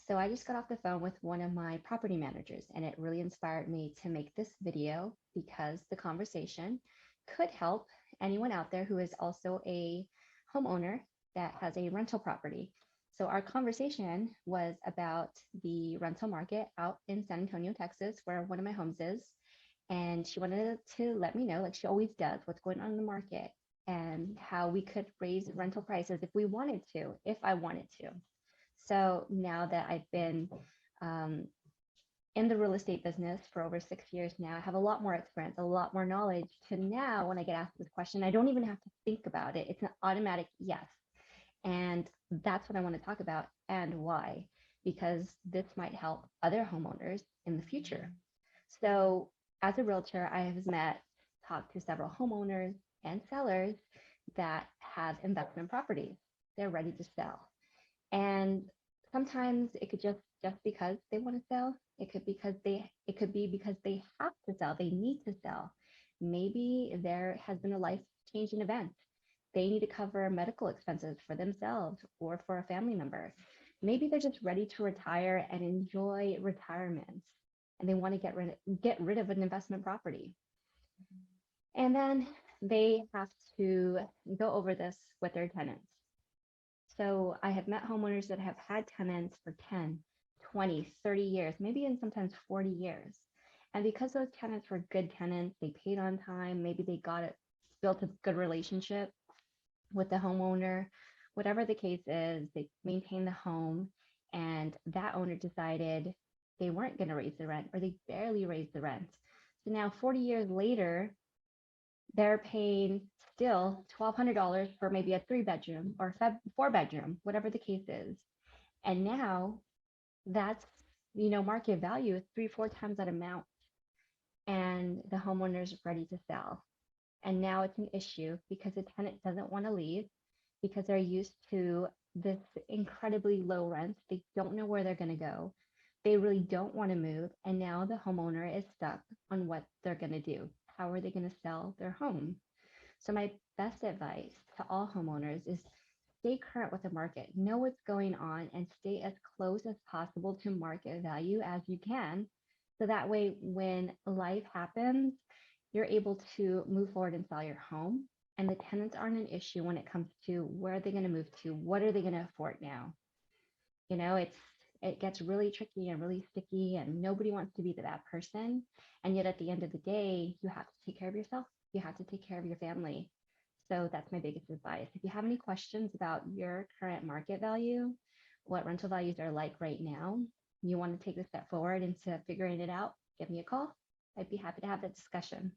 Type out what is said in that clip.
So I just got off the phone with one of my property managers, and it really inspired me to make this video because the conversation could help anyone out there who is also a homeowner that has a rental property. So our conversation was about the rental market out in San Antonio, Texas, where one of my homes is. And she wanted to let me know, like she always does, what's going on in the market and how we could raise rental prices if we wanted to, if I wanted to. So now that I've been um, in the real estate business for over 6 years now, I have a lot more experience, a lot more knowledge to now when I get asked this question, I don't even have to think about it. It's an automatic yes. And that's what I want to talk about and why, because this might help other homeowners in the future. So as a realtor, I have talked to several homeowners and sellers that have investment properties. They're ready to sell. And sometimes it could just because they want to sell, it could be because they have to sell, they need to sell. Maybe there has been a life-changing event. They need to cover medical expenses for themselves or for a family member. Maybe they're just ready to retire and enjoy retirement and they want to get rid of an investment property. And then they have to go over this with their tenants. So I have met homeowners that have had tenants for 10, 20, 30 years, maybe and sometimes 40 years. And because those tenants were good tenants, they paid on time, maybe they built a good relationship with the homeowner, whatever the case is, they maintained the home and that owner decided they weren't going to raise the rent or they barely raised the rent. So now 40 years later, they're paying still $1,200 for maybe a 3-bedroom or 4-bedroom, whatever the case is. And now that's, market value is 3, 4 times that amount. And the homeowner's ready to sell. And now it's an issue because the tenant doesn't want to leave because they're used to this incredibly low rent. They don't know where they're going to go. They really don't want to move. And now the homeowner is stuck on what they're going to do. How are they going to sell their home? So my best advice to all homeowners is stay current with the market, know what's going on, and stay as close as possible to market value as you can. So that way, when life happens, you're able to move forward and sell your home. And the tenants aren't an issue when it comes to where are they going to move to? What are they going to afford now? It gets really tricky and really sticky and nobody wants to be that person. And yet at the end of the day, you have to take care of yourself. You have to take care of your family. So that's my biggest advice. If you have any questions about your current market value, what rental values are like right now, you want to take a step forward into figuring it out, give me a call. I'd be happy to have that discussion.